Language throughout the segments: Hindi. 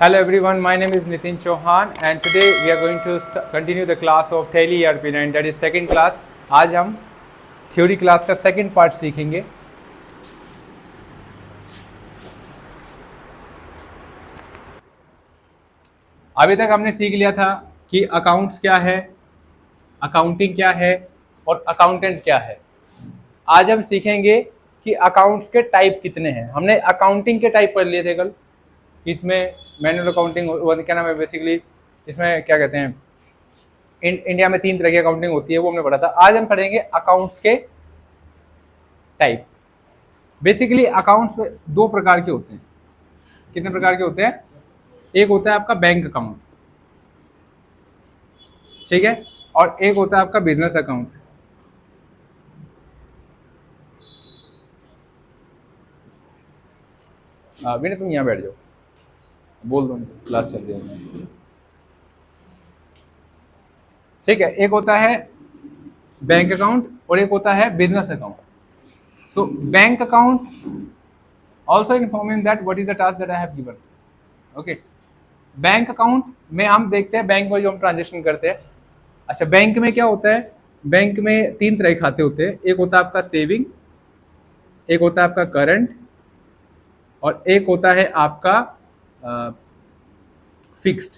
Hello everyone, my name is Nitin Chauhan and today we are going to continue the class of Tally ERP9, that is second class. आज हम थ्योरी क्लास का सेकंड पार्ट सीखेंगे. अभी तक हमने सीख लिया था कि अकाउंट्स क्या है, अकाउंटिंग क्या है और अकाउंटेंट क्या है. आज हम सीखेंगे कि अकाउंट्स के टाइप कितने हैं. हमने अकाउंटिंग के टाइप पढ़ लिए थे कल. इसमें मैनुअल अकाउंटिंग क्या नाम है, बेसिकली इसमें क्या कहते हैं, इंडिया में 3 तरह की अकाउंटिंग होती है, वो हमने पढ़ा था. आज हम पढ़ेंगे अकाउंट्स के टाइप. बेसिकली अकाउंट्स में 2 प्रकार के होते हैं. कितने प्रकार के होते हैं? एक होता है आपका बैंक अकाउंट, ठीक है, और एक होता है आपका बिजनेस अकाउंट. विनय तुम यहाँ बैठ जाओ, बोल दो, क्लास चल रही है. ठीक है, एक होता है बैंक अकाउंट और एक होता है business account. So bank account also informing that what is the task that I have given. Okay, bank account में हम देखते हैं बैंक में जो हम ट्रांजेक्शन करते हैं. अच्छा, बैंक में क्या होता है? बैंक में 3 तरह के खाते होते हैं. एक होता है आपका सेविंग, एक होता है आपका करंट और एक होता है आपका फिक्स्ड.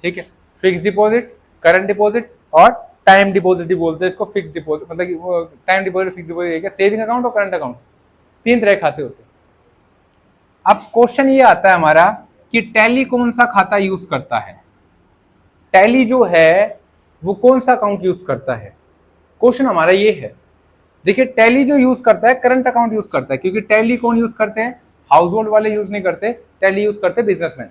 ठीक है, फिक्स डिपॉजिट, करंट डिपॉजिट और टाइम डिपॉजिट भी बोलते हैं इसको. फिक्स डिपॉजिट मतलब कि time deposit, fix deposit, saving account और करंट अकाउंट, 3 तरह के खाते होते हैं. अब क्वेश्चन ये आता है हमारा कि टैली कौन सा खाता यूज करता है. टैली जो है वो कौन सा अकाउंट यूज करता है, क्वेश्चन हमारा ये है. देखिए, टैली जो यूज करता है करंट अकाउंट यूज करता है, क्योंकि टैली कौन यूज करते हैं? हाउस होल्ड वाले यूज नहीं करते. टैली यूज करते बिजनेसमैन,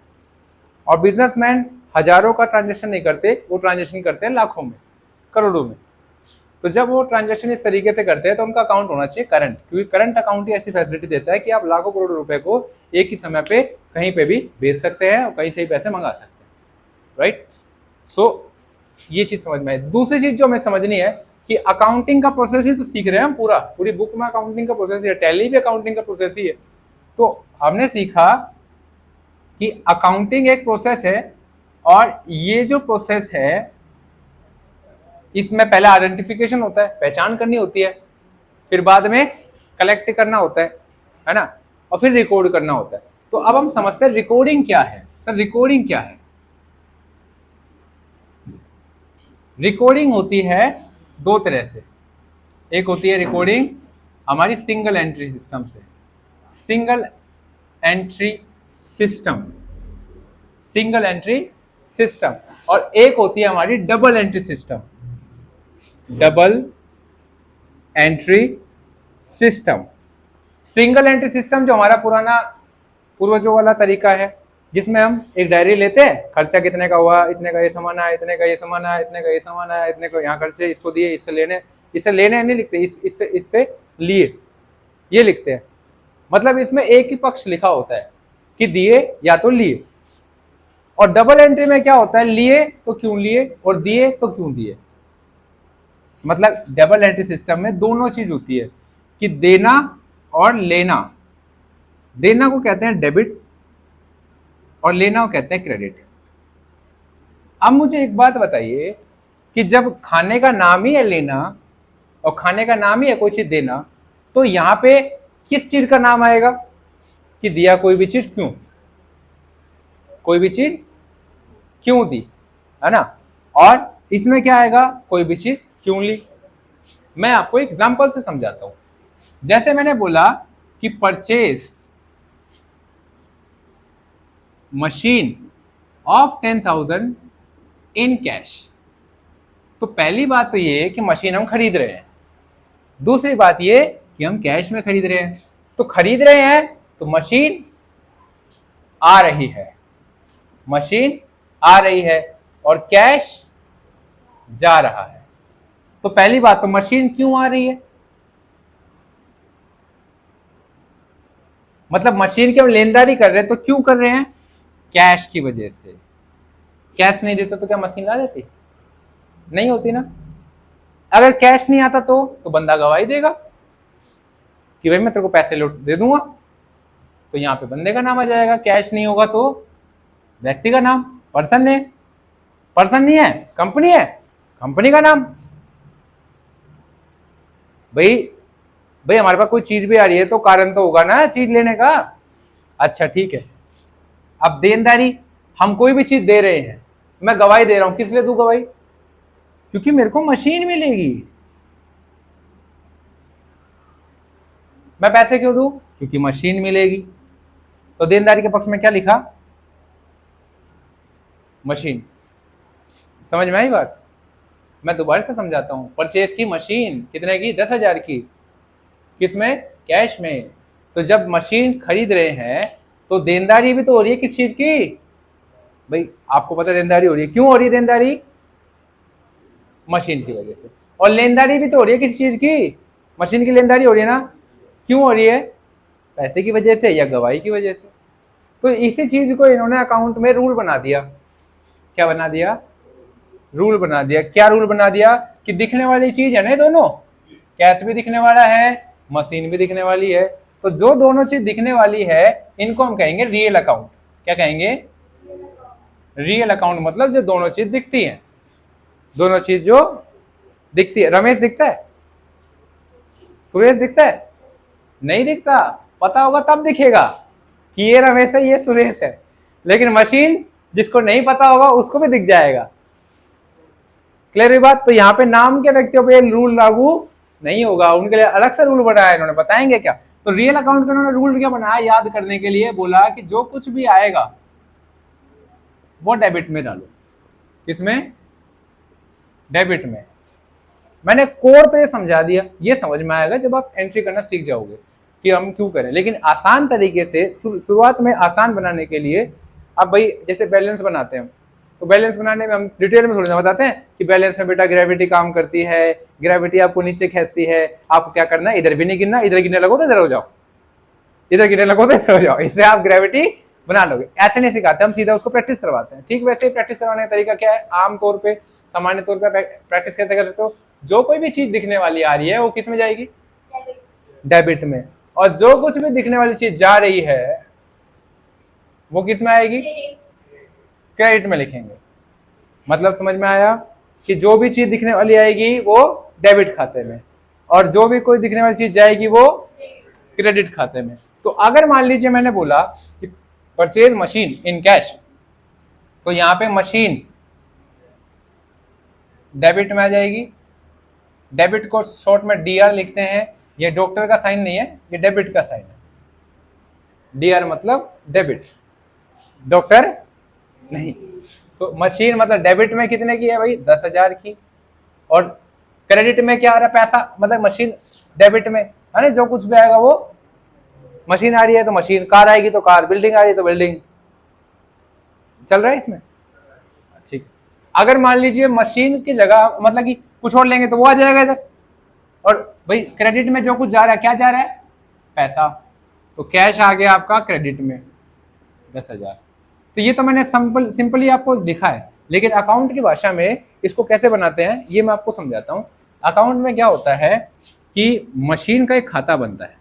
और बिजनेसमैन हजारों का ट्रांजेक्शन नहीं करते, वो ट्रांजेक्शन करते हैं लाखों में, करोड़ों में. तो जब वो ट्रांजेक्शन इस तरीके से करते हैं तो उनका अकाउंट होना चाहिए करंट, क्योंकि करंट अकाउंट ही ऐसी फैसिलिटी देता है कि आप लाखों करोड़ रुपए को एक ही समय पे कहीं पे भी भेज सकते हैं और कहीं से ही पैसे मंगा सकते हैं. राइट, सो ये चीज समझ में आई. दूसरी चीज जो हमें समझनी है कि अकाउंटिंग का प्रोसेस ही तो सीख रहे हैं हम. पूरी बुक में अकाउंटिंग का प्रोसेस ही है, टैली भी अकाउंटिंग का प्रोसेस ही है. तो हमने सीखा कि अकाउंटिंग एक प्रोसेस है और ये जो प्रोसेस है इसमें पहले आइडेंटिफिकेशन होता है, पहचान करनी होती है, फिर बाद में कलेक्ट करना होता है ना, और फिर रिकॉर्ड करना होता है. तो अब हम समझते हैं रिकॉर्डिंग क्या है. सर रिकॉर्डिंग क्या है? रिकॉर्डिंग होती है 2 तरह से. एक होती है रिकॉर्डिंग हमारी सिंगल एंट्री सिस्टम से, single entry system, single entry system, और एक होती है हमारी double entry system, double entry system. Single entry system जो हमारा पुराना पूर्वजों वाला तरीका है, जिसमें हम एक डायरी लेते हैं, खर्चा कितने का हुआ, इतने का ये सामान आया, इतने का ये सामान आया, इतने का ये सामान आया, इतने को यहाँ खर्चे, इसको दिए, इससे लेने नहीं लिखते, इससे लिए, ये लिखते हैं. मतलब इसमें एक ही पक्ष लिखा होता है कि दिए या तो लिए. और डबल एंट्री में क्या होता है? लिए तो क्यों लिए और दिए तो क्यों दिए. मतलब डबल एंट्री सिस्टम में दोनों चीज होती है कि देना और लेना. देना को कहते हैं डेबिट और लेना को कहते हैं क्रेडिट. अब मुझे एक बात बताइए कि जब खाने का नाम ही है लेना और खाने का नाम ही है कोई चीज देना, तो यहां पे किस चीज का नाम आएगा कि दिया कोई भी चीज क्यों, कोई भी चीज क्यों दी, है ना. और इसमें क्या आएगा? कोई भी चीज क्यों ली. मैं आपको एग्जांपल से समझाता हूं. जैसे मैंने बोला कि purchase machine of 10,000 in cash. तो पहली बात तो ये है कि मशीन हम खरीद रहे हैं. दूसरी बात ये कि हम कैश में खरीद रहे हैं. तो खरीद रहे हैं तो मशीन आ रही है, मशीन आ रही है और कैश जा रहा है. तो पहली बात तो मशीन क्यों आ रही है, मतलब मशीन की हम लेनदारी कर रहे हैं तो क्यों कर रहे हैं? कैश की वजह से. कैश नहीं देता तो क्या मशीन आ जाती? नहीं होती ना. अगर कैश नहीं आता तो बंदा गवाही देगा. कि भाई मैं तेरे को पैसे लौट दे दूंगा, तो यहाँ पे बंदे का नाम आ जाएगा। कैश नहीं होगा तो व्यक्ति का नाम, पर्सन ने, पर्सन नहीं है, कंपनी है, कंपनी का नाम। भाई भाई हमारे पास कोई चीज भी आ रही है तो कारण तो होगा ना चीज लेने का। अच्छा ठीक है, अब देनदारी, हम कोई भी चीज दे रहे हैं, मैं गवाही दे रहा हूं, किस लिए दूं गवाही? क्योंकि मेरे को मशीन मिलेगी। मैं पैसे क्यों दूं? क्योंकि मशीन मिलेगी। तो देनदारी के पक्ष में क्या लिखा? मशीन। समझ में आई बात? मैं दोबारा से समझाता हूं। परचेज की मशीन कितने की? 10,000 की। किसमें? कैश में। तो जब मशीन खरीद रहे हैं तो देनदारी भी तो हो रही है किस चीज की? भाई आपको पता है देनदारी हो रही है, क्यों हो रही है देनदारी? मशीन की वजह से। और लेनदारी भी तो हो रही है किस चीज की? मशीन की लेनदारी हो रही है ना। क्यों हो रही है? पैसे की वजह से या गवाही की वजह से। तो इसी चीज को इन्होंने अकाउंट में रूल बना दिया। क्या बना दिया? रूल बना दिया। क्या रूल बना दिया? कि दिखने वाली चीज है ना दोनों, कैश भी दिखने वाला है, मशीन भी दिखने वाली है। तो जो दोनों चीज दिखने वाली है इनको हम कहेंगे रियल अकाउंट। क्या कहेंगे? Real account. मतलब जो दोनों चीज दिखती है, दोनों चीज जो दिखती है। रमेश दिखता है? सुरेश दिखता है? नहीं दिखता। पता होगा तब दिखेगा कि ये रमेश है, ये सुरेश है। लेकिन मशीन जिसको नहीं पता होगा उसको भी दिख जाएगा। क्लियर बात? तो यहाँ पे नाम के व्यक्तियों पे रूल लागू नहीं होगा, उनके लिए अलग से रूल बनाया इन्होंने। बताएंगे क्या? तो रियल अकाउंट का इन्होंने रूल क्या बनाया याद करने के लिए? बोला कि जो कुछ भी आएगा वो डेबिट में डालो। किसमें? डेबिट में। मैंने कोर तो ये समझा दिया, ये समझ में आएगा जब आप एंट्री करना सीख जाओगे कि हम क्यों करें। लेकिन आसान तरीके से शुरुआत में आसान बनाने के लिए, अब भाई जैसे बैलेंस बनाते हैं, तो बैलेंस बनाने में हम डिटेल में थोड़ी ना बताते हैं कि बैलेंस में बेटा ग्रेविटी काम करती है, ग्रेविटी आपको नीचे खींचती है, आपको क्या करना है, इधर भी नहीं गिरना, इधर गिरने लगो तो इधर हो जाओ, इधर गिरने लगो तो इधर हो जाओ, इससे आप ग्रेविटी बना लोगे। ऐसे नहीं सिखाते, हम सीधा उसको प्रैक्टिस करवाते हैं। ठीक वैसे ही प्रैक्टिस करवाने का तरीका क्या है? आमतौर पर, सामान्य तौर पर प्रैक्टिस कैसे कर सकते हो? जो कोई भी चीज दिखने वाली आ रही है वो किस में जाएगी? डेबिट में। और जो कुछ भी दिखने वाली चीज जा रही है वो किस में आएगी? क्रेडिट में लिखेंगे। मतलब समझ में आया कि जो भी चीज दिखने वाली आएगी वो डेबिट खाते में, और जो भी कोई दिखने वाली चीज जाएगी वो क्रेडिट खाते में। तो अगर मान लीजिए मैंने बोला कि परचेज मशीन इन कैश, तो यहां पे मशीन डेबिट में आ जाएगी। डेबिट को शॉर्ट में डीआर लिखते हैं। ये डॉक्टर का साइन नहीं है, ये डेबिट का साइन है। डीआर मतलब डेबिट, डॉक्टर नहीं। सो मशीन मतलब डेबिट में कितने की है भाई? 10,000 की। और क्रेडिट में क्या आ रहा है? पैसा। मतलब मशीन डेबिट में है ना, जो कुछ भी आएगा वो मशीन आ रही है तो मशीन, कार आएगी तो कार, बिल्डिंग आ रही है तो बिल्डिंग। चल रहा है इसमें? ठीक। अगर मान लीजिए मशीन की जगह मतलब कि कुछ और लेंगे तो वो आ जाएगा इधर। और भाई क्रेडिट में जो कुछ जा रहा है, क्या जा रहा है? पैसा। तो कैश आ गया आपका क्रेडिट में 10,000। तो ये तो मैंने सिंपली आपको दिखा है, लेकिन अकाउंट की भाषा में इसको कैसे बनाते हैं ये मैं आपको समझाता हूँ। अकाउंट में क्या होता है कि मशीन का एक खाता बनता है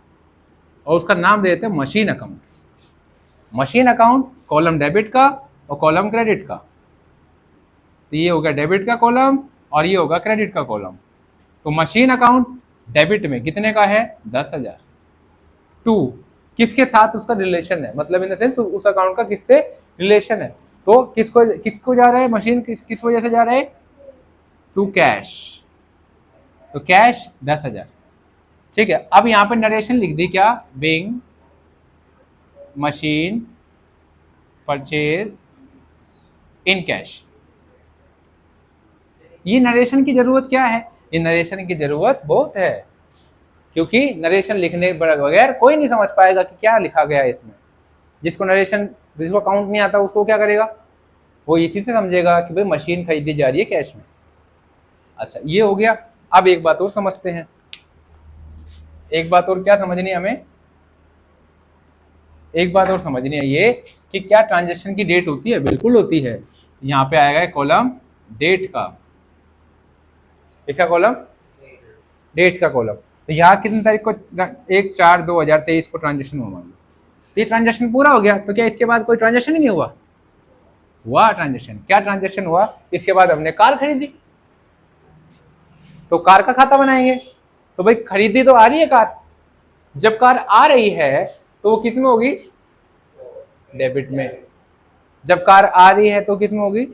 और उसका नाम दे देते हैं machine account. Machine account, column debit का और कॉलम क्रेडिट का। तो ये होगा डेबिट का कॉलम और ये होगा क्रेडिट का कॉलम। तो मशीन अकाउंट डेबिट में कितने का है? 10,000। टू किसके साथ उसका रिलेशन है, मतलब इन द सेंस उस अकाउंट का किससे रिलेशन है। तो किसको जा रहा है मशीन, किस वजह से जा रहा है? To cash. तो कैश 10,000। ठीक है। अब यहां पे नरेशन लिख दी, क्या? Being machine purchase in cash. ये नरेशन की जरूरत क्या है? ये नरेशन की जरूरत बहुत है, क्योंकि नरेशन लिखने बगैर कोई नहीं समझ पाएगा कि क्या लिखा गया है इसमें। जिसको अकाउंट नहीं आता उसको क्या करेगा? वो इसी से समझेगा कि भाई मशीन खरीदी जा रही है कैश में। अच्छा ये हो गया। अब एक बात और समझते हैं। एक बात और क्या समझनी है हमें? एक बात और समझनी है ये कि क्या ट्रांजैक्शन की डेट होती है? बिल्कुल होती है। यहाँ पे आएगा कॉलम डेट का। इसका कॉलम डेट का कॉलम। तो यहाँ कितनी तारीख को 1/4/2023 को ट्रांजेक्शन हुआ मान लो, तो ये ट्रांजेक्शन पूरा हो गया, तो क्या इसके बाद कोई ट्रांजेक्शन ही नहीं हुआ? हुआ ट्रांजेक्शन। क्या ट्रांजेक्शन हुआ? इसके बाद हमने कार खरीदी, तो कार का खाता बनाएंगे। तो भाई खरीदी तो आ रही है कार, जब कार आ रही है तो वो किस में होगी? डेबिट में। जब कार आ रही है तो किस में होगी?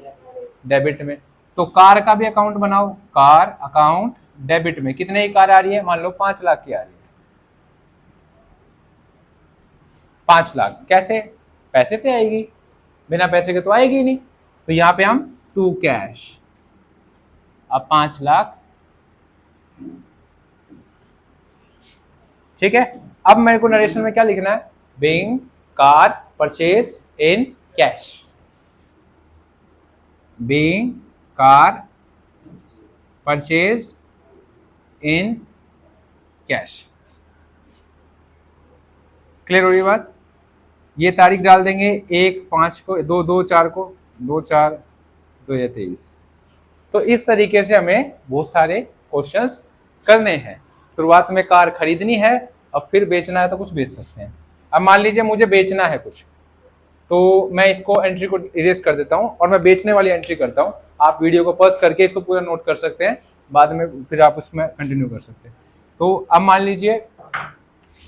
डेबिट में। तो कार का भी अकाउंट बनाओ, कार अकाउंट डेबिट में। कितने की कार आ रही है? मान लो 5 लाख की आ रही है। 5 लाख कैसे? पैसे से आएगी, बिना पैसे के तो आएगी नहीं। तो यहाँ पे हम टू कैश, अब 5 लाख, ठीक है। अब मेरे को नरेशन में क्या लिखना है? Being car purchase in cash, being car purchased in cash. Clear हो रही बात? ये तारीख डाल देंगे 1/5 को, 2/4 को, 2/4/2023। तो इस तरीके से हमें बहुत सारे क्वेश्चंस करने हैं। शुरुआत में कार खरीदनी है, अब फिर बेचना है तो कुछ बेच सकते हैं। अब मान लीजिए मुझे बेचना है कुछ, तो मैं इसको एंट्री को इरेज कर देता हूं और मैं बेचने वाली एंट्री करता हूं। आप वीडियो को पॉज करके इसको पूरा नोट कर सकते हैं, बाद में फिर आप उसमें कंटिन्यू कर सकते हैं। तो अब मान लीजिए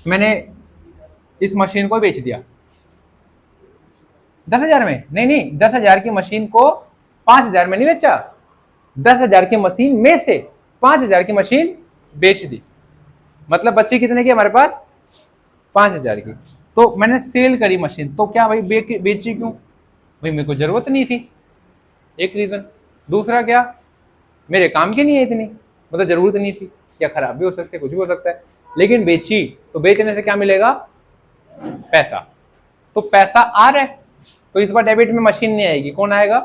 मैंने इस मशीन को बेच दिया 10,000 में। नहीं, 10,000 की मशीन को 5,000 में नहीं बेचा, 10,000 की मशीन में से 5,000 की मशीन बेच दी। मतलब बची कितने की हमारे पास? 5,000 की। तो मैंने सेल करी मशीन, तो क्या भाई बेची क्यों? भाई मेरे को जरूरत नहीं थी, एक रीजन। दूसरा क्या? मेरे काम की नहीं है इतनी, मतलब जरूरत नहीं थी, या खराब भी हो सकते, कुछ भी हो सकता है। लेकिन बेची, तो बेचने से क्या मिलेगा? पैसा। तो पैसा आ रहा है, तो इस बार डेबिट में मशीन नहीं आएगी, कौन आएगा?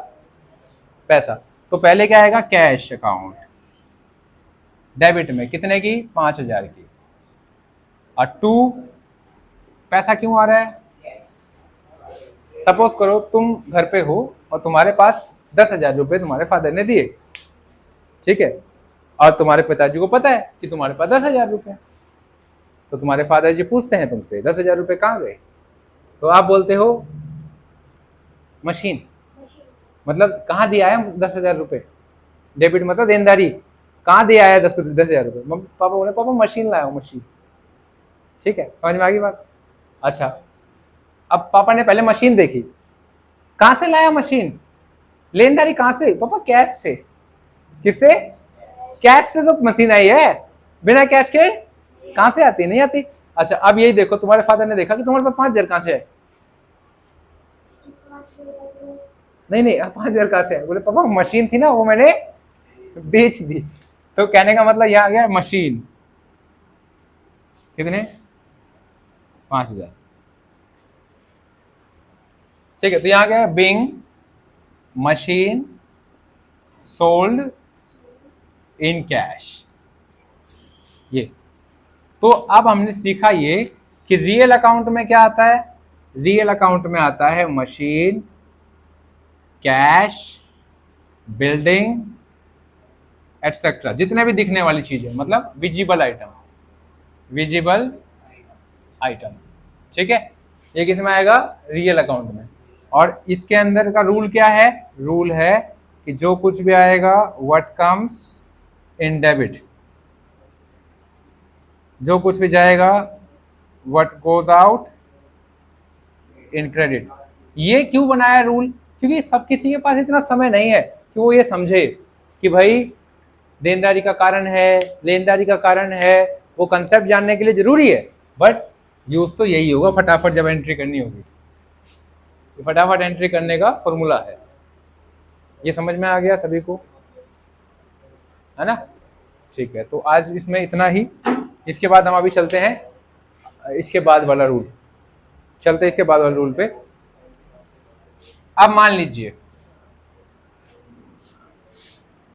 पैसा। तो पहले क्या आएगा? कैश अकाउंट डेबिट में कितने की? 5,000 की। और टू पैसा क्यों आ रहा है? सपोज करो तुम घर पे हो और तुम्हारे पास 10,000 रुपए तुम्हारे फादर ने दिए, ठीक है, और तुम्हारे पिताजी को पता है कि तुम्हारे पास 10,000 रुपए। तो तुम्हारे फादर जी पूछते हैं तुमसे 10,000 रुपए कहाँ गए? तो आप बोलते हो मशीन। मतलब कहाँ दिया है 10,000 रुपए? डेबिट मतलब देनदारी। कहाँ दिया है 10,000 रुपए? पापा बोले पापा मशीन लाया हूँ, मशीन। ठीक है, समझ में आ गई बात? अच्छा, अब पापा ने पहले मशीन देखी, कहाँ से लाया मशीन? लेनदारी कहाँ से? पापा कैश से। किससे? कैश से तो मशीन आई है, बिना कैश के कहाँ से आती? नहीं आती। अच्छा, अब यही देखो, तुम्हारे फादर ने देखा कि तुम्हारे पास 5,000 कहाँ से है? नहीं, 5,000 कहाँ से है? बोले पापा मशीन थी ना, वो मैंने बेच दी। तो कहने का मतलब यहाँ आ गया मशीन कितने? 5,000। ठीक है, तो यहाँ क्या है? Being machine sold in cash. ये तो अब हमने सीखा ये कि रियल अकाउंट में क्या आता है? रियल अकाउंट में आता है मशीन, कैश, बिल्डिंग एटसेट्रा, जितने भी दिखने वाली चीजें, मतलब विजिबल आइटम, विजिबल आइटम। ठीक है, ये किस में आएगा? रियल अकाउंट में। और इसके अंदर का रूल क्या है? रूल है कि जो कुछ भी आएगा व्हाट कम्स इन डेबिट, जो कुछ भी जाएगा what goes out in credit. ये क्यों बनाया रूल? क्योंकि सब किसी के पास इतना समय नहीं है कि वो ये समझे कि भाई देनदारी का कारण है, लेनदारी का कारण है। वो कंसेप्ट जानने के लिए जरूरी है, बट यूज तो यही होगा, फटाफट जब एंट्री करनी होगी। फटाफट एंट्री करने का फॉर्मूला है। ये समझ में आ गया सभी को, है ना? ठीक है, तो आज इसमें इतना ही। इसके बाद हम अभी चलते हैं इसके बाद वाला रूल, चलते हैं इसके बाद वाले रूल पे। अब मान लीजिए